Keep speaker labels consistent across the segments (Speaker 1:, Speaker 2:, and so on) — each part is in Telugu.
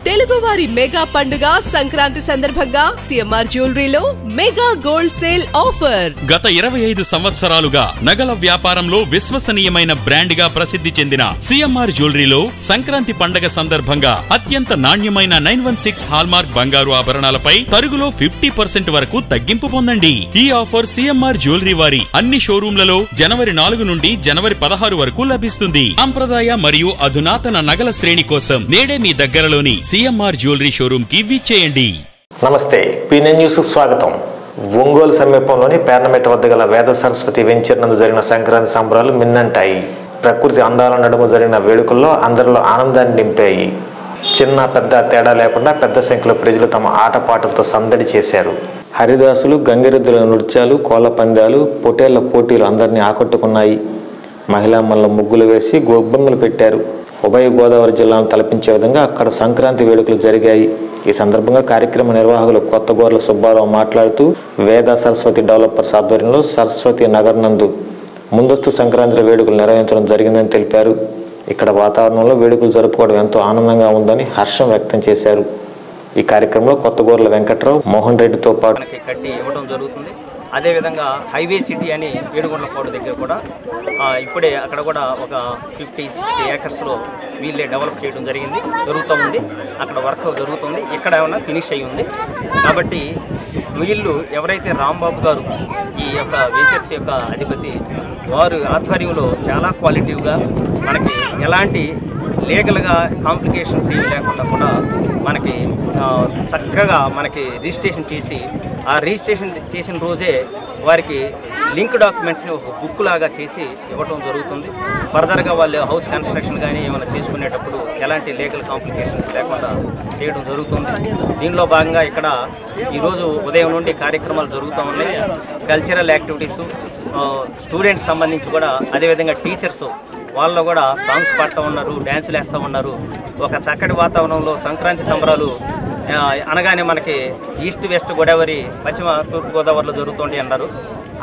Speaker 1: తెలుగువారి మెగా పండుగ సంక్రాంతి సందర్భంగా సిఎంఆర్ జ్యువెలరీలో మెగా గోల్డ్ సేల్ ఆఫర్.
Speaker 2: గత 25 సంవత్సరాలుగా నగల వ్యాపారంలో విశ్వసనీయమైన బ్రాండ్ గా ప్రసిద్ధి చెందిన సిఎంఆర్ జ్యువెలరీలో సంక్రాంతి పండుగ సందర్భంగా అత్యంత నాణ్యమైన 916 హాల్మార్క్ బంగారు ఆభరణాలపై తరుగులో 50% వరకు తగ్గింపు పొందండి. ఈ ఆఫర్ సిఎంఆర్ జ్యువెలరీ వారి అన్ని షోరూంలలో జనవరి 4 నుండి జనవరి 16 వరకు లభిస్తుంది. సంప్రదాయ మరియు అధునాతన నగల శ్రేణి కోసం నేడే మీ దగ్గరలోని సిఎంఆర్ జ్యువెలరీ షోరూమ్ కి విచ్చేయండి.
Speaker 3: నమస్తే, పీఎన్ న్యూస్ స్వాగతం. ఒంగోలు సమీపంలోని పేర్నమెట్ట వద్ద గల వేద సరస్వతి వెంచర్ నందు జరిగిన సంక్రాంతి సంబరాలు మిన్నంటాయి. ప్రకృతి అందాల నడుమ జరిగిన వేడుకల్లో అందరిలో ఆనందాన్ని నింపాయి. చిన్న పెద్ద తేడా లేకుండా పెద్ద సంఖ్యలో ప్రజలు తమ ఆటపాటలతో సందడి చేశారు. హరిదాసులు, గంగిరెద్దుల నృత్యాలు, కోళ్ల పందాలు, పొటేళ్ల పోటీలు అందరినీ ఆకట్టుకున్నాయి. మహిళామణుల ముగ్గులు వేసి గొబ్బెమ్మలు పెట్టారు. ఉభయ గోదావరి జిల్లాను తలపించే విధంగా అక్కడ సంక్రాంతి వేడుకలు జరిగాయి. ఈ సందర్భంగా కార్యక్రమ నిర్వాహకులు కొత్తగోర్ల సుబ్బారావు మాట్లాడుతూ వేద సరస్వతి డెవలపర్స్ ఆధ్వర్యంలో సరస్వతి నగర్ నందు ముందస్తు సంక్రాంతి వేడుకలు నిర్వహించడం జరిగిందని తెలిపారు. ఇక్కడ వాతావరణంలో వేడుకలు జరుపుకోవడం ఎంతో ఆనందంగా ఉందని హర్షం వ్యక్తం చేశారు. ఈ కార్యక్రమంలో కొత్తగోర్ల వెంకట్రావు, మోహన్ రెడ్డితో పాటు
Speaker 4: కట్టి ఇవ్వడం జరుగుతుంది. అదేవిధంగా హైవే సిటీ అని ఏడుగుండ్లపాడు దగ్గర కూడా ఇప్పుడే అక్కడ కూడా ఒక 50-60 ఏకర్స్లో వీళ్ళే డెవలప్ చేయడం జరుగుతూ ఉంది. అక్కడ వర్క్ జరుగుతుంది. ఇక్కడ ఏమైనా ఫినిష్ అయ్యి ఉంది. కాబట్టి వీళ్ళు ఎవరైతే రాంబాబు గారు ఈ యొక్క వెంచర్స్ యొక్క అధిపతి, వారు ఆధ్వర్యంలో చాలా క్వాలిటీవ్గా మనకి ఎలాంటి లీగల్గా కాంప్లికేషన్స్ ఏమి లేకుండా కూడా మనకి చక్కగా మనకి రిజిస్ట్రేషన్ చేసి, ఆ రిజిస్ట్రేషన్ చేసిన రోజే వారికి లింక్ డాక్యుమెంట్స్ని ఒక బుక్ లాగా చేసి ఇవ్వటం జరుగుతుంది. ఫర్దర్గా వాళ్ళు హౌస్ కన్స్ట్రక్షన్ కానీ ఏమైనా చేసుకునేటప్పుడు ఎలాంటి లీగల్ కాంప్లికేషన్స్ లేకుండా చేయడం జరుగుతుంది. దీనిలో భాగంగా ఇక్కడ ఈరోజు ఉదయం నుండి కార్యక్రమాలు జరుగుతూ ఉన్నాయి. కల్చరల్ యాక్టివిటీసు, స్టూడెంట్స్ సంబంధించి కూడా, అదేవిధంగా టీచర్స్ వాళ్ళు కూడా సాంగ్స్ పాడుతూ ఉన్నారు, డ్యాన్సులు వేస్తూ ఉన్నారు. ఒక చక్కటి వాతావరణంలో సంక్రాంతి సంబరాలు అనగానే మనకి ఈస్ట్ వెస్ట్ గోదావరి, పశ్చిమ తూర్పు గోదావరిలో జరుగుతుంటాయి అన్నారు.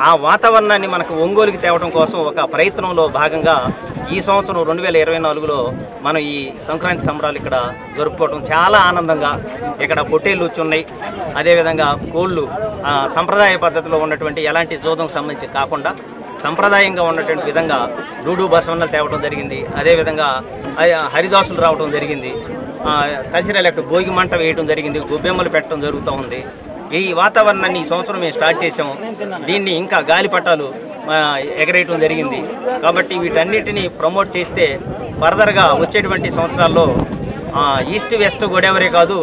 Speaker 4: ఆ వాతావరణాన్ని మనకు ఒంగోలుకి తేవడం కోసం ఒక ప్రయత్నంలో భాగంగా ఈ సంవత్సరం 2024లో మనం ఈ సంక్రాంతి సంబరాలు ఇక్కడ జరుపుకోవడం చాలా ఆనందంగా. ఇక్కడ పొట్టేళ్ళు వచ్చున్నాయి. అదేవిధంగా కోళ్ళు సంప్రదాయ పద్ధతిలో ఉన్నటువంటి ఎలాంటి జోదం సంబంధించి కాకుండా సంప్రదాయంగా ఉన్నటువంటి విధంగా డూడు బసవన్నలు తేవడం జరిగింది. అదేవిధంగా హరిదాసులు రావడం జరిగింది. కల్చరల్ యాక్ట్ భోగి మంట వేయడం జరిగింది. గొబ్బెమ్మలు పెట్టడం జరుగుతూ ఉంది. ఈ వాతావరణాన్ని ఈ సంవత్సరం మేము స్టార్ట్ చేసాము. దీన్ని ఇంకా గాలిపటాలు ఎగరేయటం జరిగింది. కాబట్టి వీటన్నిటిని ప్రమోట్ చేస్తే ఫర్దర్గా వచ్చేటువంటి సంవత్సరాల్లో ఈస్ట్ వెస్ట్ గోదావరి కాదు,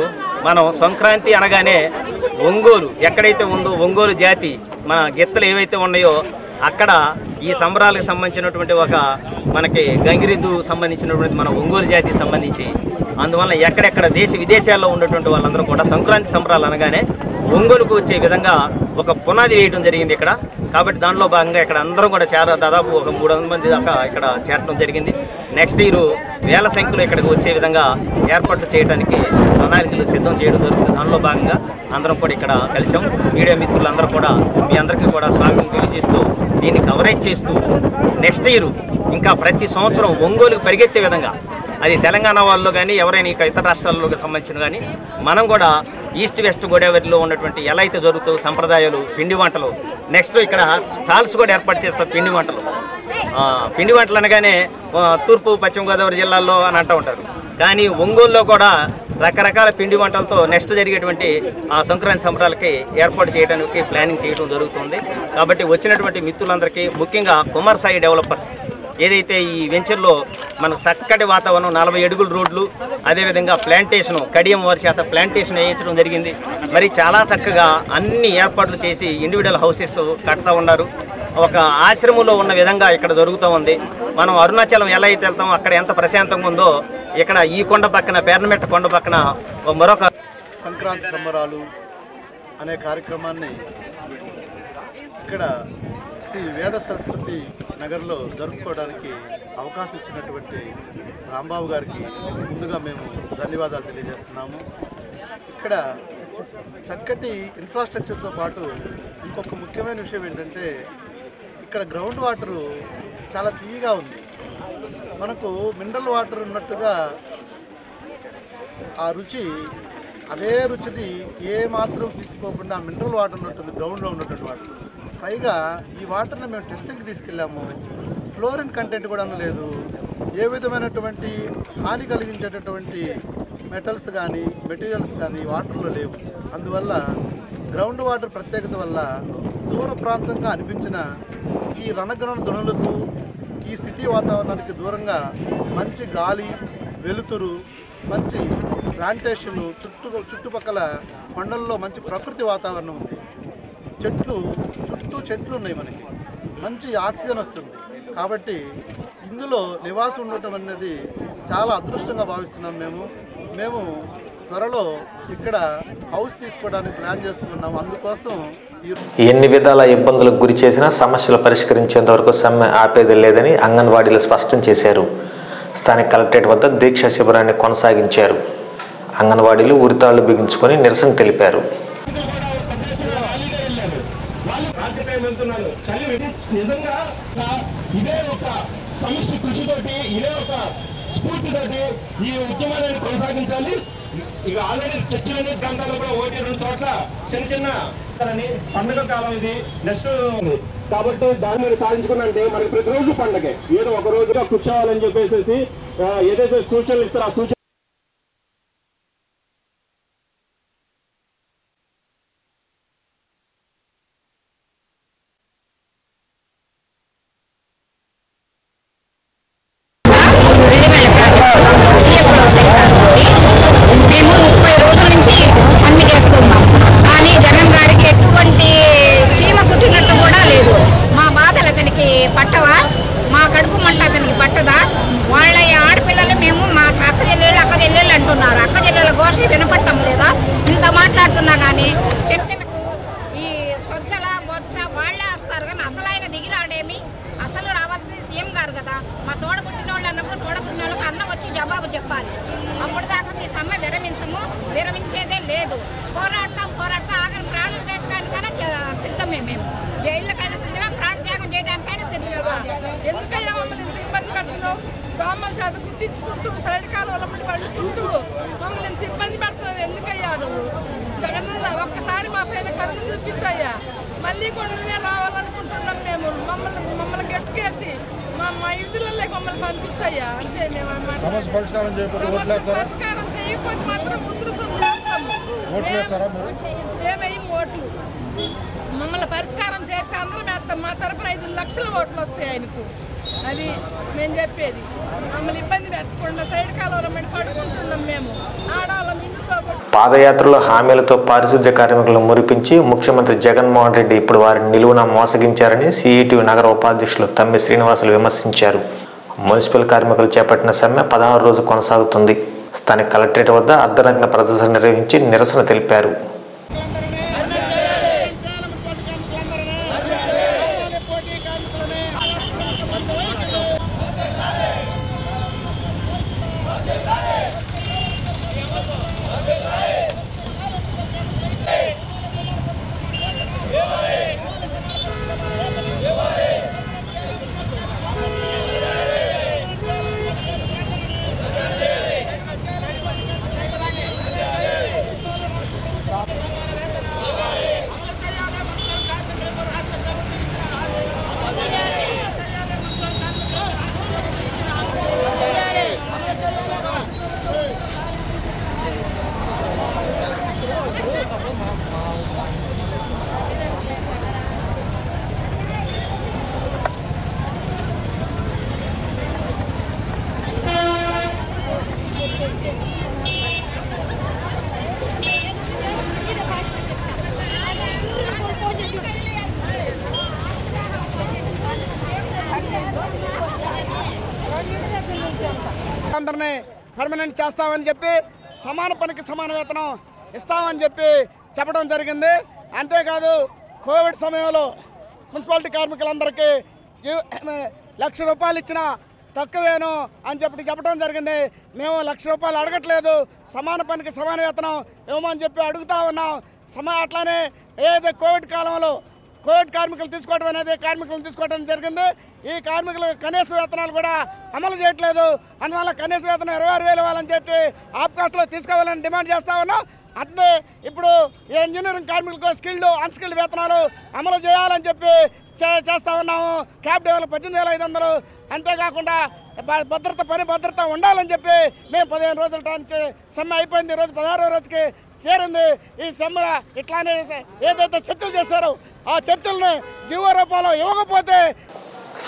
Speaker 4: మనం సంక్రాంతి అనగానే ఒంగోలు ఎక్కడైతే ఉందో ఒంగోలు జాతి మన గిత్తలు ఏవైతే ఉన్నాయో అక్కడ ఈ సంబరాలకు సంబంధించినటువంటి ఒక మనకి గంగిరెద్దు సంబంధించినటువంటి మన ఒంగోలు జాతికి సంబంధించి, అందువల్ల ఎక్కడెక్కడ దేశ విదేశాల్లో ఉన్నటువంటి వాళ్ళందరూ కూడా సంక్రాంతి సంబరాలు అనగానే ఒంగోలుకు వచ్చే విధంగా ఒక పునాది వేయడం జరిగింది ఇక్కడ. కాబట్టి దానిలో భాగంగా ఇక్కడ అందరం కూడా దాదాపు ఒక 300 మంది దాకా ఇక్కడ చేరడం జరిగింది. నెక్స్ట్ ఇయర్ వేల సంఖ్యలో ఇక్కడికి వచ్చే విధంగా ఏర్పాట్లు చేయడానికి ప్రణాళికలు సిద్ధం చేయడం జరుగుతుంది. దానిలో భాగంగా అందరం కూడా ఇక్కడ కలిసాం. మీడియా మిత్రులందరూ కూడా మీ అందరికీ కూడా స్వాగతం తెలియజేస్తూ, దీన్ని కవరేజ్ చేస్తూ నెక్స్ట్ ఇయర్ ఇంకా ప్రతి సంవత్సరం ఒంగోలుకు పరిగెత్తే విధంగా, అది తెలంగాణ వాళ్ళు కానీ ఎవరైనా ఇక ఇతర రాష్ట్రాలకు సంబంధించిన కానీ మనం కూడా ఈస్ట్ వెస్ట్ గోదావరిలో ఉన్నటువంటి ఎలా అయితే జరుగుతాయో సంప్రదాయాలు, పిండి వంటలు, నెక్స్ట్ ఇక్కడ స్టాల్స్ కూడా ఏర్పాటు చేస్తారు. పిండి వంటలు అనగానే తూర్పు పశ్చిమ గోదావరి జిల్లాల్లో అని అంటూ ఉంటారు. కానీ ఒంగోలులో కూడా రకరకాల పిండి వంటలతో నెక్స్ట్ జరిగేటువంటి సంక్రాంతి సంబరాలకి ఏర్పాటు చేయడానికి ప్లానింగ్ చేయడం జరుగుతుంది. కాబట్టి వచ్చినటువంటి మిత్రులందరికీ, ముఖ్యంగా కుమార్ సాయి డెవలపర్స్ ఏదైతే ఈ వెంచర్లో మనకు చక్కటి వాతావరణం, 40 అడుగుల రోడ్లు, అదేవిధంగా ప్లాంటేషను, కడియం వారి చేత ప్లాంటేషన్ వేయించడం జరిగింది. మరి చాలా చక్కగా అన్ని ఏర్పాట్లు చేసి ఇండివిజువల్ హౌసెస్ కడతా ఉన్నారు. ఒక ఆశ్రమంలో ఉన్న విధంగా ఇక్కడ జరుగుతూ ఉంది. మనం అరుణాచలం ఎలా అయితే వెళ్తామో అక్కడ ఎంత ప్రశాంతంగా ఉందో ఇక్కడ ఈ కొండ పక్కన, పేర్నమెట్ట కొండ పక్కన మరొక
Speaker 5: సంక్రాంతి సంబరాలు అనే కార్యక్రమాన్ని ఇక్కడ శ్రీ వేద సరస్వతి నగర్లో జరుపుకోవడానికి అవకాశం ఇచ్చినటువంటి రాంబాబు గారికి ముందుగా మేము ధన్యవాదాలు తెలియజేస్తున్నాము. ఇక్కడ చక్కటి ఇన్ఫ్రాస్ట్రక్చర్తో పాటు ఇంకొక ముఖ్యమైన విషయం ఏంటంటే ఇక్కడ గ్రౌండ్ వాటరు చాలా తీయగా ఉంది. మనకు మినరల్ వాటర్ ఉన్నట్టుగా ఆ రుచి అదే రుచిని ఏ మాత్రం తీసుకోకుండా మినరల్ వాటర్ ఉంటుంది, గ్రౌండ్లో ఉన్నటువంటి వాటర్. పైగా ఈ వాటర్ని మేము టెస్టింగ్కి తీసుకెళ్ళాము, ఫ్లోరిన్ కంటెంట్ కూడా లేదు, ఏ విధమైనటువంటి హాని కలిగించేటటువంటి మెటల్స్ కానీ మెటీరియల్స్ కానీ వాటర్లో లేవు. అందువల్ల గ్రౌండ్ వాటర్ ప్రత్యేకత వల్ల దూర ప్రాంతంగా అనిపించిన ఈ రణగ్రహణ ధ్వనులకు, ఈ సిటీ వాతావరణానికి దూరంగా మంచి గాలి, వెలుతురు, మంచి ప్లాంటేషన్లు, చుట్టుపక్కల కొండల్లో మంచి ప్రకృతి వాతావరణం ఉంది. చుట్టూ చెట్లు ఉన్నాయి, మనకి మంచి ఆక్సిజన్ వస్తుంది. కాబట్టి ఇందులో నివాసం ఉండటం అనేది చాలా అదృష్టంగా భావిస్తున్నాం. మేము త్వరలో ఇక్కడ హౌస్ తీసుకోవడానికి ప్లాన్ చేస్తున్నాము. అందుకోసం
Speaker 3: ఎన్ని విధాల ఇబ్బందులకు గురి చేసినా సమస్యలు పరిష్కరించేంత వరకు సమ్మె ఆపేది లేదని అంగన్వాడీలు స్పష్టం చేశారు. స్థానిక కలెక్టరేట్ వద్ద దీక్షా శిబిరాన్ని కొనసాగించారు. అంగన్వాడీలు ఉరితాళ్లు బిగించుకొని నిరసన తెలిపారు.
Speaker 6: నిజంగా ఇదే ఒక సమిష్టి కృషితోటి, ఇదే ఒక స్ఫూర్తితోటి ఈ ఉద్యమాన్ని కొనసాగించాలి. ఇక ఆల్రెడీ చర్చలని ప్రాంతాల్లో కూడా 1-2 చోట్ల చిన్న పండుగ కాలం ఇది నెక్స్ట్. కాబట్టి దాన్ని మీరు సాధించుకున్నంటే మనకి ప్రతిరోజు పండుగే, ఏదో ఒక రోజుగా కూర్చోవాలని చెప్పేసి ఏదైతే సూచనలు ఇస్తారో ఆ సూచన
Speaker 7: మేము 30 రోజుల నుంచి సమ్మె చేస్తున్నాం. కానీ జగన్ గారికి ఎటువంటి చీమ కుట్టినట్టు కూడా లేదు. మా బాధలు అతనికి పట్టవా? మా కడుపు మంట అతనికి పట్టదా? వాళ్ళ ఆడపిల్లలు మేము మా అక్క చెల్లెళ్ళు అంటున్నారు. అక్క చెల్లెళ్ళ ఘోష వినపట్టం లేదా? ఇంత మాట్లాడుతున్నా కానీ చర్చలకు ఈ స్వచ్ఛల బొచ్చ వాళ్ళే వస్తారు. కానీ అసలు ఆయన దిగిరాడేమి? అసలు రావాల్సింది సీఎం గారు కదా. మా తోడబుట్టిన వాళ్ళు అన్నప్పుడు తోడబుట్టిన వాళ్ళకి అన్న వచ్చి జవాబు చెప్పాలి. అప్పటిదాకా మీ సమ్మె విరమించేదే లేదు. పోరాడుతూ ఆఖరి ప్రాణాలు తెచ్చడానికైనా సిద్ధమే. మేము జైళ్ళకైనా సిద్ధమే, ప్రాణత్యాగం చేయడానికైనా సిద్ధమే.
Speaker 8: ఎందుకయ్యా మమ్మల్ని ఇంత ఇబ్బంది పెడుతున్నావు? దోమల చేత గుట్టించుకుంటూ సైడ్ కాలువల మంది పడుకుంటూ మమ్మల్ని ఇంత ఇబ్బంది పెడుతున్నావు ఎందుకయ్యా? నువ్వు జగనన్న ఒక్కసారి మా పైన కరుణ చూపించయ్యా. మళ్ళీ కూడా నువ్వే రావాలనుకుంటున్నాం. మేము మమ్మల్ని గట్టుకేసి మా ఇళ్ళల్లో మమ్మల్ని పంపించయ్యా. అంతే. మేము సమస్య పరిష్కారం చేయకపోతే మాత్రం ఉధృతం చేస్తాము. మేమేం ఓట్లు మమ్మల్ని పరిష్కారం చేస్తే అందరం వేస్తాం. మా తరఫున 5 లక్షల ఓట్లు వస్తాయి ఆయనకు. అది మేము చెప్పేది. మమ్మల్ని ఇబ్బంది పెట్టకుండా సైడ్ కాలువలో మేము పడుకుంటున్నాం. మేము ఆడవాళ్ళం ఇంట్లో
Speaker 3: పాదయాత్రలో హామీలతో పారిశుద్ధ్య కార్మికులను మురిపించి ముఖ్యమంత్రి జగన్మోహన్ రెడ్డి ఇప్పుడు వారిని నిలువున మోసగించారని సిఐటియు నగర ఉపాధ్యక్షులు తమ్మి శ్రీనివాసులు విమర్శించారు. మున్సిపల్ కార్మికులు చేపట్టిన సమ్మె 16వ రోజు కొనసాగుతుంది. స్థానిక కలెక్టరేట్ వద్ద అర్ధనగ్న ప్రదర్శన నిర్వహించి నిరసన తెలిపారు.
Speaker 9: అందరినీ పర్మనెంట్ చేస్తామని చెప్పి సమాన పనికి సమాన వేతనం ఇస్తామని చెప్పి చెప్పడం జరిగింది. అంతేకాదు కోవిడ్ సమయంలో మున్సిపాలిటీ కార్మికులందరికీ 1,00,000 రూపాయలు ఇచ్చినా తక్కువేను అని చెప్పడం జరిగింది. మేము 1,00,000 రూపాయలు అడగట్లేదు, సమాన పనికి సమాన వేతనం ఇవ్వమని చెప్పి అడుగుతా ఉన్నాం. అట్లానే ఏదైతే కోవిడ్ కాలంలో కోవిడ్ కార్మికులు తీసుకోవడం అనేది కార్మికులను తీసుకోవడం జరిగింది. ఈ కార్మికుల కనీస వేతనాలు కూడా అమలు చేయట్లేదు. అందువల్ల కనీస వేతనం 26,000 ఇవ్వాలని చెప్పి ఆప్కాస్ట్లో తీసుకోవాలని డిమాండ్ చేస్తా ఉన్నాం. అంటే ఇప్పుడు ఇంజనీరింగ్ కార్మికులకు స్కిల్డ్ అన్స్కిల్డ్ వేతనాలు అమలు చేయాలని చెప్పి చేస్తూ ఉన్నాము. క్యాబ్ డ్రైవర్లు 18,500. అంతేకాకుండా పని భద్రత ఉండాలని చెప్పి మేము 15 రోజుల నుంచి సమ్మె అయిపోయింది. ఈరోజు 16వ రోజుకి చేరింది. ఈ సమ్మె ఇట్లానే ఏదైతే చర్చలు చేశారో ఆ చర్చలను జీవో రూపంలో ఇవ్వకపోతే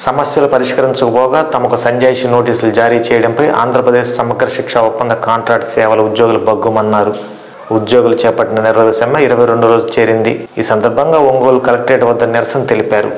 Speaker 3: సమస్యలు పరిష్కరించకపోగా తమకు సంజాయిషి నోటీసులు జారీ చేయడంపై ఆంధ్రప్రదేశ్ సమగ్ర శిక్ష ఒప్పంద కాంట్రాక్ట్ సేవల ఉద్యోగులు బగ్గుమన్నారు. ఉద్యోగులు చేపట్టిన నిరోధ సమ్మె 22వ రోజు చేరింది. ఈ సందర్భంగా ఒంగోలు కలెక్టరేట్ వద్ద నిరసన తెలిపారు.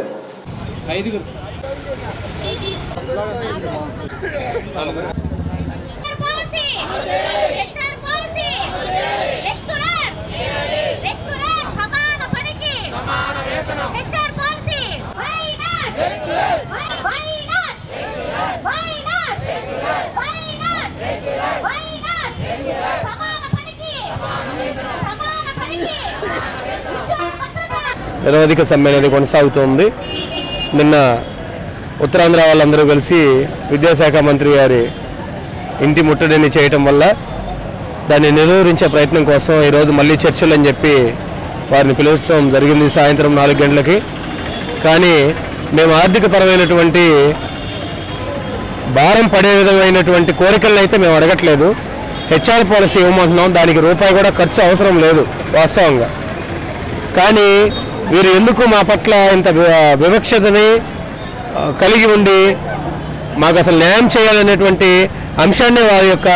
Speaker 10: నిరవధిక సమ్మె అనేది కొనసాగుతోంది. నిన్న ఉత్తరాంధ్ర వాళ్ళందరూ కలిసి విద్యాశాఖ మంత్రి గారి ఇంటి ముట్టడిని చేయటం వల్ల దాన్ని నిరోధించే ప్రయత్నం కోసం ఈరోజు మళ్ళీ చర్చలు అని చెప్పి వారిని పిలువడం జరిగింది సాయంత్రం 4 గంటలకి. కానీ మేము ఆర్థికపరమైనటువంటి భారం పడే విధమైనటువంటి కోరికలను అయితే మేము అడగట్లేదు. హెచ్ఆర్ పాలసీ ఇవ్వమంటున్నాం. దానికి రూపాయి కూడా ఖర్చు అవసరం లేదు వాస్తవంగా. కానీ వీరు ఎందుకు మా పట్ల ఇంత వివక్షతని కలిగి ఉండి మాకు అసలు న్యాయం చేయాలనేటువంటి అంశాన్ని వారి యొక్క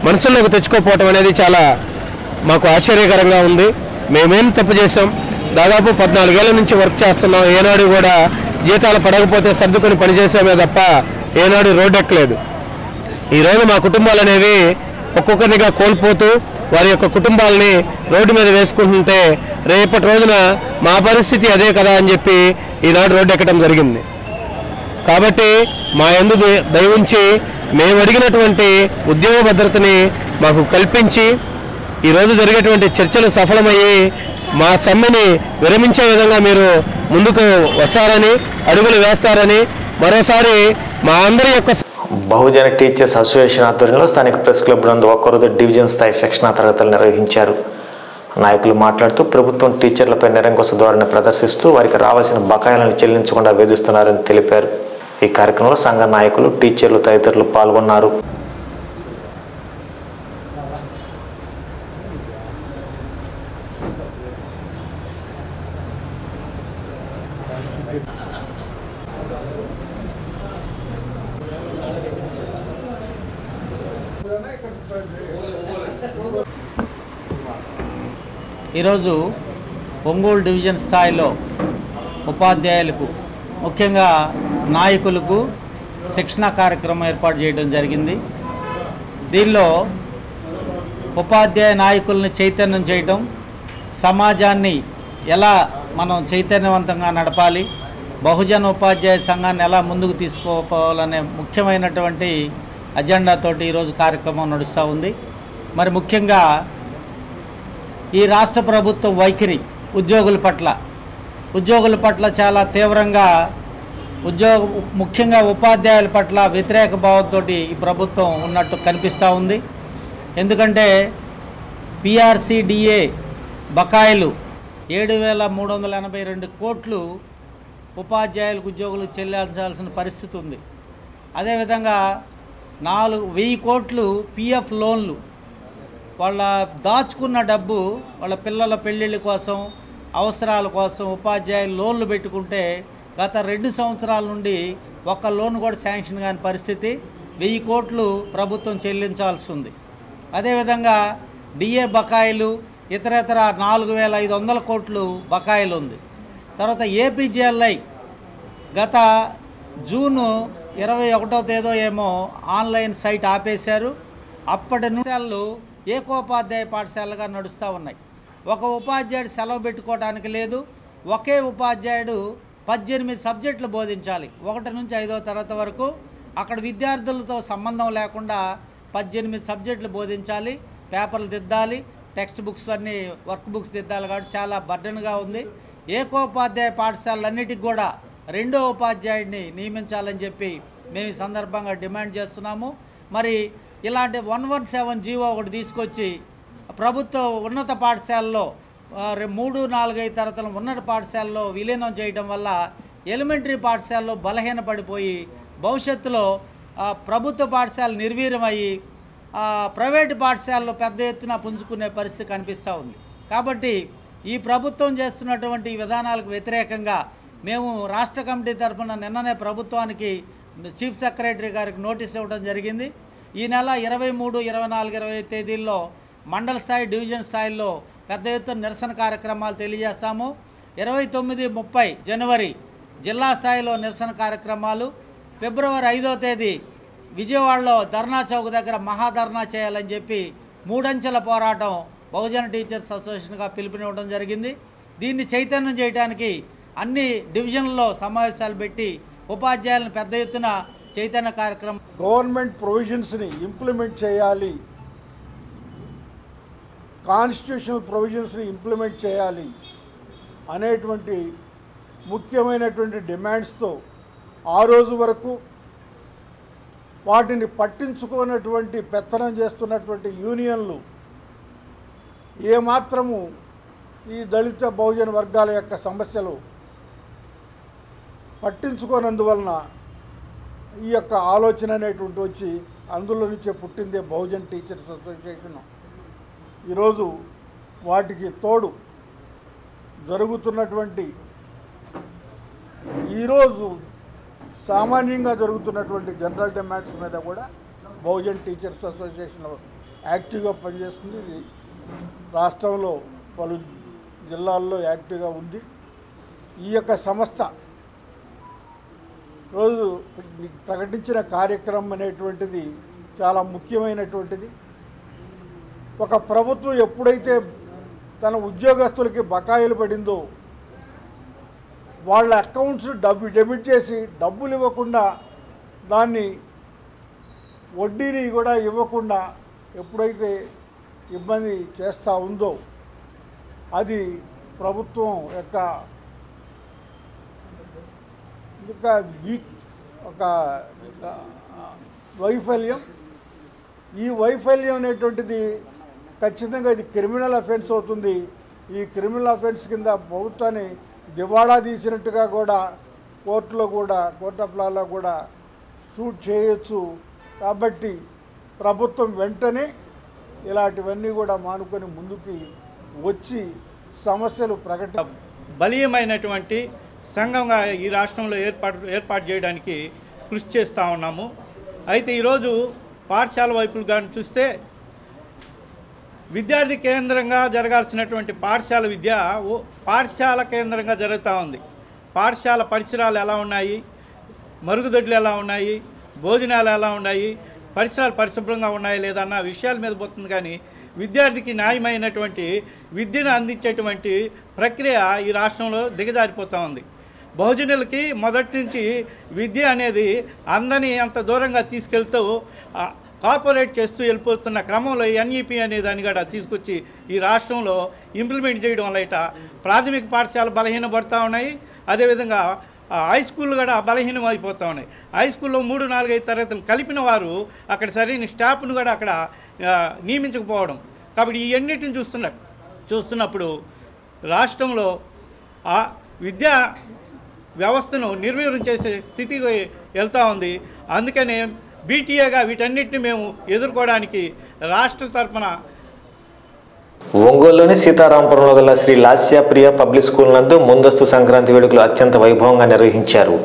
Speaker 10: మనసులోకి తెచ్చుకోకపోవటం అనేది చాలా మాకు ఆశ్చర్యకరంగా ఉంది. మేమేం తప్పు చేసాం? దాదాపు 14 ఏళ్ల నుంచి వర్క్ చేస్తున్నాం. ఏనాడు కూడా జీతాలు పడకపోతే సర్దుకొని పనిచేసామే తప్ప ఏనాడు రోడ్డు ఎక్కలేదు. ఈరోజు మా కుటుంబాలు అనేవి ఒక్కొక్కరినిగా కోల్పోతూ వారి యొక్క కుటుంబాలని రోడ్డు మీద వేసుకుంటుంటే రేపటి రోజున మా పరిస్థితి అదే కదా అని చెప్పి ఈనాడు రోడ్డు ఎక్కడం జరిగింది. కాబట్టి మా యందు దయవుంచి మేము అడిగినటువంటి ఉద్యోగ భద్రతని మాకు కల్పించి ఈరోజు జరిగేటువంటి చర్చలు సఫలమయ్యి మా సమ్మెని విరమించే విధంగా మీరు ముందుకు వస్తారని, అడుగులు వేస్తారని మరోసారి మా అందరి యొక్క
Speaker 3: బహుజన టీచర్స్ అసోసియేషన్ ఆధ్వర్యంలో స్థానిక ప్రెస్ క్లబ్ నందు ఒక్కరోజు డివిజన్ స్థాయి శిక్షణా తరగతులు నిర్వహించారు. నాయకులు మాట్లాడుతూ ప్రభుత్వం టీచర్లపై నిరంకుశ ధోరణి ప్రదర్శిస్తూ వారికి రావాల్సిన బకాయిలను చెల్లించకుండా వేధిస్తున్నారని తెలిపారు. ఈ కార్యక్రమంలో సంఘ నాయకులు, టీచర్లు తదితరులు పాల్గొన్నారు.
Speaker 11: ఈరోజు ఒంగోలు డివిజన్ స్థాయిలో ఉపాధ్యాయులకు, ముఖ్యంగా నాయకులకు శిక్షణా కార్యక్రమం ఏర్పాటు చేయడం జరిగింది. దీనిలో ఉపాధ్యాయ నాయకుల్ని చైతన్యం చేయటం, సమాజాన్ని ఎలా మనం చైతన్యవంతంగా నడపాలి, బహుజన ఉపాధ్యాయ సంఘాన్ని ఎలా ముందుకు తీసుకోవాలనే ముఖ్యమైనటువంటి అజెండాతోటి ఈరోజు కార్యక్రమం నడుస్తూ ఉంది. మరి ముఖ్యంగా ఈ రాష్ట్ర ప్రభుత్వం వైఖరి ఉద్యోగుల పట్ల చాలా తీవ్రంగా ముఖ్యంగా ఉపాధ్యాయుల పట్ల వ్యతిరేక భావంతో ఈ ప్రభుత్వం ఉన్నట్టు కనిపిస్తూ ఉంది. ఎందుకంటే PRCDA బకాయిలు 7,382 కోట్లు ఉపాధ్యాయులకు ఉద్యోగులకు చెల్లించాల్సిన పరిస్థితి ఉంది. అదేవిధంగా 4,000 కోట్లు PF లోన్లు, వాళ్ళ దాచుకున్న డబ్బు వాళ్ళ పిల్లల పెళ్ళిళ్ళ కోసం, అవసరాల కోసం ఉపాధ్యాయులు లోన్లు పెట్టుకుంటే గత 2 సంవత్సరాల నుండి ఒక్క లోన్ కూడా శాంక్షన్ కాని పరిస్థితి. 1000 కోట్లు ప్రభుత్వం చెల్లించాల్సి ఉంది. అదేవిధంగా DA బకాయిలు, ఇతరేతర 4,500 కోట్లు బకాయిలు ఉంది. తర్వాత APGLI గత జూను 21వ తేదీ ఏమో ఆన్లైన్ సైట్ ఆపేశారు. అప్పటి నుంచి ఏకోపాధ్యాయ పాఠశాలగా నడుస్తూ ఉన్నాయి. ఒక ఉపాధ్యాయుడు సెలవు పెట్టుకోవడానికి లేదు. ఒకే ఉపాధ్యాయుడు 18 సబ్జెక్టులు బోధించాలి. 1 నుంచి 5వ తరగతి వరకు అక్కడ విద్యార్థులతో సంబంధం లేకుండా 18 సబ్జెక్టులు బోధించాలి. పేపర్లు దిద్దాలి, టెక్స్ట్ బుక్స్ అన్నీ వర్క్ బుక్స్ దిద్దాలి. కాబట్టి చాలా బర్డెన్గా ఉంది. ఏకోపాధ్యాయ పాఠశాలలన్నిటికి కూడా 2వ ఉపాధ్యాయుడిని నియమించాలని చెప్పి మేము ఈ సందర్భంగా డిమాండ్ చేస్తున్నాము. మరి ఇలాంటి 117 జీవో ఒకటి తీసుకొచ్చి ప్రభుత్వ ఉన్నత పాఠశాలలో 3, 4, 5 తరగతుల ఉన్నత పాఠశాలలో విలీనం చేయడం వల్ల ఎలిమెంటరీ పాఠశాలలో బలహీనపడిపోయి భవిష్యత్తులో ప్రభుత్వ పాఠశాలలు నిర్వీర్యమయ్యి ప్రైవేటు పాఠశాలలో పెద్ద ఎత్తున పుంజుకునే పరిస్థితి కనిపిస్తూ ఉంది. కాబట్టి ఈ ప్రభుత్వం చేస్తున్నటువంటి విధానాలకు వ్యతిరేకంగా మేము రాష్ట్ర కమిటీ తరఫున నిన్ననే ప్రభుత్వానికి చీఫ్ సెక్రటరీ గారికి నోటీస్ ఇవ్వడం జరిగింది. ఈ నెల 23, 24, 25 తేదీల్లో మండల స్థాయి, డివిజన్ స్థాయిలో పెద్ద ఎత్తున నిరసన కార్యక్రమాలు తెలియజేస్తాము. 29, 30 జనవరి జిల్లా స్థాయిలో నిరసన కార్యక్రమాలు, ఫిబ్రవరి 5వ తేదీ విజయవాడలో ధర్నా చౌక్ దగ్గర మహాధర్నా చేయాలని చెప్పి 3 అంచెల పోరాటం బహుజన టీచర్స్ అసోసియేషన్గా పిలుపునివ్వడం జరిగింది. దీన్ని చైతన్యం చేయడానికి అన్ని డివిజన్లలో సమావేశాలు పెట్టి ఉపాధ్యాయులను పెద్ద ఎత్తున చైతన్య కార్యక్రమం.
Speaker 12: గవర్నమెంట్ ప్రొవిజన్స్ని ఇంప్లిమెంట్ చేయాలి, కాన్స్టిట్యూషనల్ ప్రొవిజన్స్ని ఇంప్లిమెంట్ చేయాలి అనేటువంటి ముఖ్యమైనటువంటి డిమాండ్స్తో ఆ రోజు వరకు వాటిని పట్టించుకోనటువంటి పెత్తనం చేస్తున్నటువంటి యూనియన్లు ఏమాత్రము ఈ దళిత బహుజన వర్గాల యొక్క సమస్యలు పట్టించుకోనందువలన ఈ యొక్క ఆలోచన అనేటువంటి వచ్చి అందులో నుంచే పుట్టిందే బహుజన్ టీచర్స్ అసోసియేషన్. ఈరోజు వాటికి తోడు జరుగుతున్నటువంటి ఈరోజు సామాన్యంగా జరుగుతున్నటువంటి జనరల్ డిమాండ్స్ మీద కూడా బహుజన్ టీచర్స్ అసోసియేషన్ యాక్టివ్గా పనిచేస్తుంది. ఇది రాష్ట్రంలో పలు జిల్లాల్లో యాక్టివ్గా ఉంది. ఈ యొక్క సంస్థ రోజు ప్రకటించిన కార్యక్రమం అనేటువంటిది చాలా ముఖ్యమైనటువంటిది. ఒక ప్రభుత్వం ఎప్పుడైతే తన ఉద్యోగస్తులకి బకాయిలు పడిందో వాళ్ళ అకౌంట్స్ డెబిట్ చేసి డబ్బులు ఇవ్వకుండా, దాన్ని వడ్డీని కూడా ఇవ్వకుండా ఎప్పుడైతే ఇబ్బంది చేస్తూ ఉందో అది ప్రభుత్వం యొక్క ఒక వైఫల్యం. ఈ వైఫల్యం అనేటువంటిది ఖచ్చితంగా ఇది క్రిమినల్ అఫెన్స్ అవుతుంది. ఈ క్రిమినల్ అఫెన్స్ కింద ప్రభుత్వాన్ని దివాళా తీసినట్టుగా కూడా కోర్టులో కూడా, కోర్ట్ ఆఫ్ లాలో కూడా సూట్ చేయొచ్చు. కాబట్టి ప్రభుత్వం వెంటనే ఇలాంటివన్నీ కూడా మానుకొని ముందుకి వచ్చి సమస్యలు
Speaker 13: బలీయమైనటువంటి సంఘంగా ఈ రాష్ట్రంలో ఏర్పాటు చేయడానికి కృషి చేస్తూ ఉన్నాము. అయితే ఈరోజు పాఠశాల వైపులు కానీ చూస్తే విద్యార్థి కేంద్రంగా జరగాల్సినటువంటి పాఠశాల విద్య పాఠశాల కేంద్రంగా జరుగుతూ ఉంది. పాఠశాల పరిసరాలు ఎలా ఉన్నాయి, మరుగుదొడ్లు ఎలా ఉన్నాయి, భోజనాలు ఎలా ఉన్నాయి, పరిసరాలు పరిశుభ్రంగా ఉన్నాయా లేదా అన్న విషయాల మీద పోతుంది. కానీ విద్యార్థికి న్యాయమైనటువంటి విద్యను అందించేటువంటి ప్రక్రియ ఈ రాష్ట్రంలో దిగజారిపోతూ ఉంది. బహుజనులకి మొదటి నుంచి విద్య అనేది అందని అంత దూరంగా తీసుకెళ్తూ కార్పొరేట్ చేస్తూ వెళ్ళిపోతున్న క్రమంలో ఎన్ఈపీ అనే దాన్ని కూడా తీసుకొచ్చి ఈ రాష్ట్రంలో ఇంప్లిమెంట్ చేయడం వల్ల ఇట ప్రాథమిక పాఠశాల బలహీనపడుతూ ఉన్నాయి. అదేవిధంగా హై స్కూళ్ళు కూడా బలహీనం అయిపోతూ ఉన్నాయి. హై స్కూల్లో 3, 4, 5 తరగతులు కలిపిన వారు అక్కడ సరైన స్టాఫ్ను కూడా అక్కడ నియమించకపోవడం. కాబట్టి ఈ అన్నిటిని చూస్తున్నప్పుడు రాష్ట్రంలో ఆ విద్యా వ్యవస్థను నిర్వీర్యం చేసే స్థితికి వెళ్తూ ఉంది. అందుకనే బీటీఏగా వీటన్నిటిని మేము ఎదుర్కోవడానికి రాష్ట్ర తరఫున
Speaker 3: ఒంగోలులోని సీతారాంపురంలో గల శ్రీ లాస్యాప్రియ పబ్లిక్ స్కూల్ నందు ముందస్తు సంక్రాంతి వేడుకలు అత్యంత వైభవంగా నిర్వహించారు.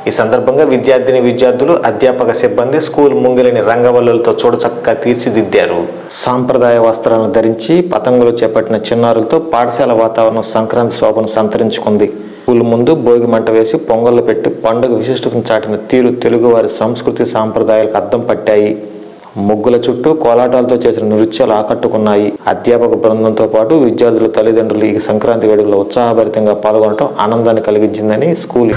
Speaker 3: ఈ సందర్భంగా విద్యార్థులు, అధ్యాపక సిబ్బంది స్కూల్ ముంగిలిని రంగవల్లులతో చూడచక్కగా తీర్చిదిద్దారు. సాంప్రదాయ వస్త్రాలను ధరించి పతంగులు చేపట్టిన చిన్నారులతో పాఠశాల వాతావరణం సంక్రాంతి శోభను సంతరించుకుంది. స్కూల్ ముందు భోగి మంట వేసి పొంగళ్ళు పెట్టి పండుగ విశిష్టతను చాటిన తీరు తెలుగువారి సంస్కృతి సాంప్రదాయాలకు అద్దం పట్టాయి. ముగ్గుల చుట్టూ కోలాటాలతో చేసిన నృత్యాలు ఆకట్టుకున్నాయి. అధ్యాపక బృందంతో పాటు విద్యార్థుల తల్లిదండ్రులు ఈ సంక్రాంతి వేడుకలో ఉత్సాహభరితంగా పాల్గొనడం ఆనందాన్ని కలిగించిందని స్కూల్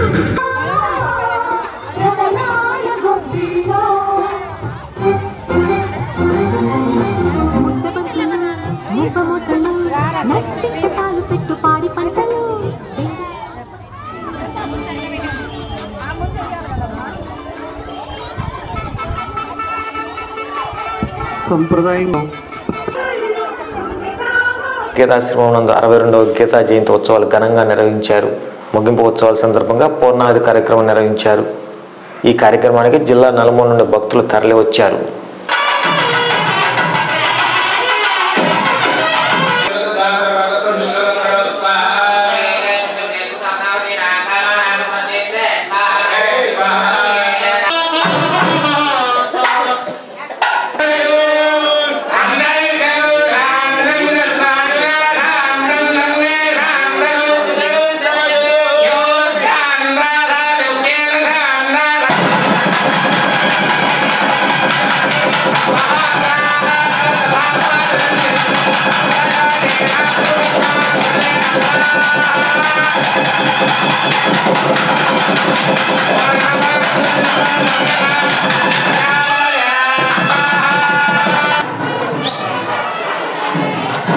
Speaker 14: పాలు పెట్టు పాడి పంటలు సంప్రదాయంగా
Speaker 3: గీతాశ్రమం నందు 62వ గీతా జయంతి ఉత్సవాలు ఘనంగా నిర్వహించారు. ముగింపు ఉత్సవాల సందర్భంగా పూర్ణావతి కార్యక్రమం నిర్వహించారు. ఈ కార్యక్రమానికి జిల్లా నలుమూల నుండి భక్తులు తరలి వచ్చారు.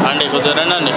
Speaker 15: అండి కుదరండి.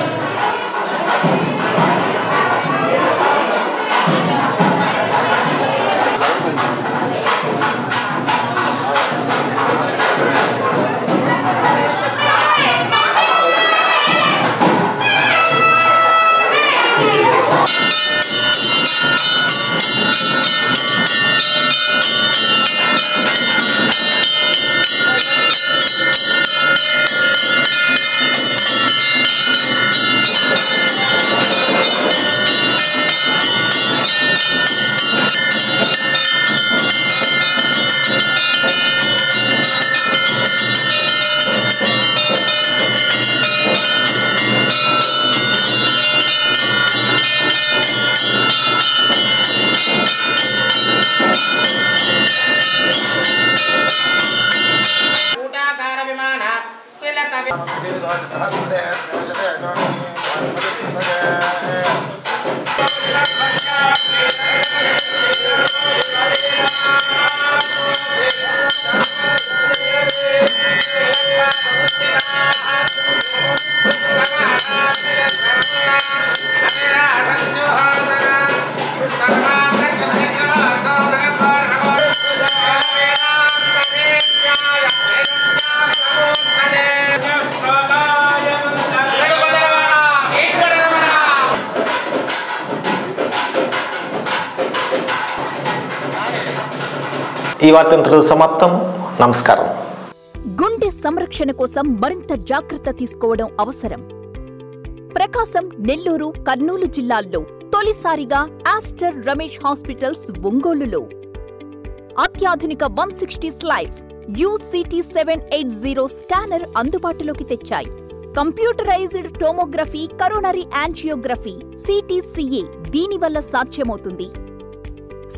Speaker 15: ఈ వార్త ఇంతటితో సమాప్తం. నమస్కారం.
Speaker 16: గుండె సంరక్షణ కోసం మరింత జాగ్రత్త తీసుకోవడం అవసరం. ప్రకాశం, నెల్లూరు, కర్నూలు జిల్లాల్లో తొలిసారిగా ఆస్టర్ రమేష్ హాస్పిటల్స్ ఒంగోలులో అత్యాధునిక 160 స్లైడ్స్ UCT780 స్కానర్ అందుబాటులోకి తెచ్చాయి. Computerized tomography, coronary angiography, CTCA దీనివల్ల సాధ్యమవుతుంది.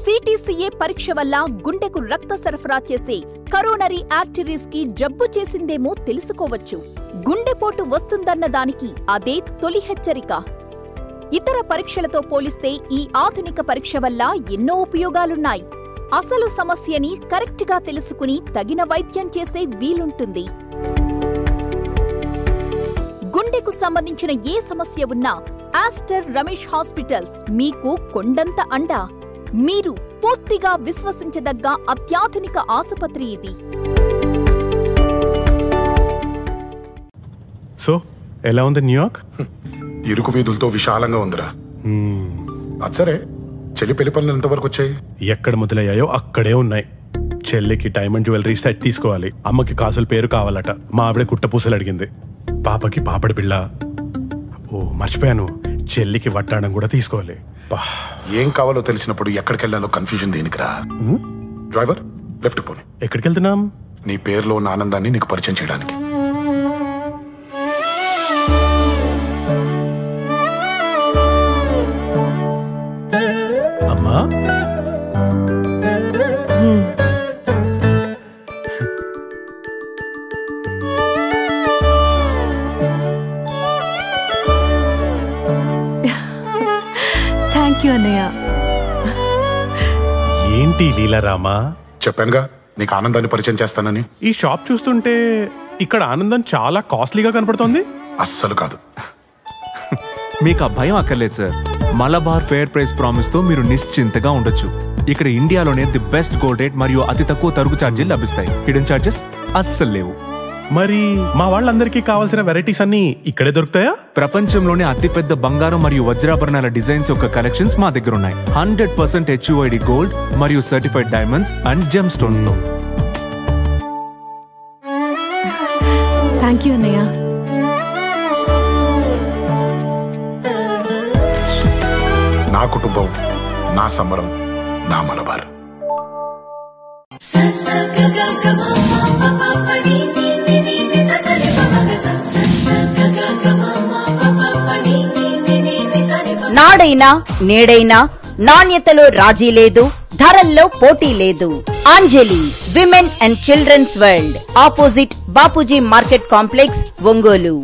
Speaker 16: CTCA పరీక్ష వల్ల గుండెకు రక్త సరఫరా చేసే కరోనరీ ఆర్టరీస్ కి జబ్బు చేసిందేమో తెలుసుకోవచ్చు. గుండెపోటు వస్తుందన్న దానికి అదే తొలి హెచ్చరిక. ఇతర పరీక్షలతో పోలిస్తే ఈ ఆధునిక పరీక్ష వల్ల ఎన్నో ఉపయోగాలున్నాయి. అసలు సమస్యని కరెక్ట్గా తెలుసుకుని తగిన వైద్యం చేసే వీలుంటుంది. గుండెకు సంబంధించిన ఏ సమస్య ఉన్నా ఆస్టర్ రమేష్ హాస్పిటల్స్ మీకు కొండంత అండ. మీరు పూర్తిగా విశ్వసించదగ్గ అత్యాధునిక ఆసుపత్రి ఇది.
Speaker 17: సో ఎలా ఉంది న్యూయార్క్?
Speaker 18: ఇరుకు వీధులతో విశాలంగా ఉందిరా. అచ్చరే చెల్లి పెళ్లి పనులు ఎంతవరకు వచ్చాయి?
Speaker 17: ఎక్కడ మొదలయ్యాయో అక్కడే ఉన్నాయి. చెల్లికి డైమండ్ జ్యువెలరీ సెట్ తీసుకోవాలి. అమ్మకి కాసుల పేరు కావాలట. మా ఆవిడ కుట్టపూసలు అడిగింది. పాపకి పాపడి బిళ్ళ. ఓ మర్చిపోయాను, చెల్లికి వట్టాణం కూడా తీసుకోవాలి.
Speaker 18: ఏం కావాలో తెలిసినప్పుడు ఎక్కడికి వెళ్ళాలో కన్ఫ్యూజన్ దేనికిరా? డ్రైవర్ లెఫ్ట్ పోనీ.
Speaker 17: ఎక్కడికి వెళ్తున్నాం?
Speaker 18: నీ పేరులో ఉన్న ఆనందాన్ని నీకు పరిచయం చేయడానికి.
Speaker 17: అమ్మా
Speaker 19: థ్యాంక్ యూ అన్నయ్య.
Speaker 17: ఏంటి లీలారామా?
Speaker 18: చెప్పానుగా నీకు ఆనందాన్ని పరిచయం చేస్తానని.
Speaker 17: ఈ షాప్ చూస్తుంటే ఇక్కడ ఆనందం చాలా కాస్ట్లీగా కనపడుతోంది.
Speaker 18: అస్సలు కాదు.
Speaker 20: మీకు ఆ భయం అక్కర్లేదు sir. Malabar fair price promise తో మీరు నిశ్చింతగా ఉండొచ్చు. ఇక్కడ ఇండియాలోనే ది బెస్ట్ గోల్డ్ రేట్ మరియు అతి తక్కువ తరుగు ఛార్జీలు లభిస్తాయి. హిడెన్ ఛార్జెస్ అస్సలు లేవు.
Speaker 17: మరి మా వాళ్ళందరికీ కావాల్సిన వెరైటీస్ అన్ని ఇక్కడే దొరుకుతాయా?
Speaker 20: ప్రపంచంలోనే అతిపెద్ద బంగారం మరియు వజ్రాభరణాల డిజైన్స్ యొక్క కలెక్షన్స్ మా దగ్గర ఉన్నాయి. 100% HUID గోల్డ్ మరియు certified diamonds and gem stones తో.
Speaker 19: థ్యాంక్ యూ అన్నయ్య.
Speaker 18: నా కుటుంబం, నా సమరం, నా మలబార్.
Speaker 14: నాడైనా నేడైనా నాణ్యతలో రాజీ లేదు, ధరల్లో పోటీ లేదు. Anjali women and children's world, opposite Bapuji market complex, Ongole.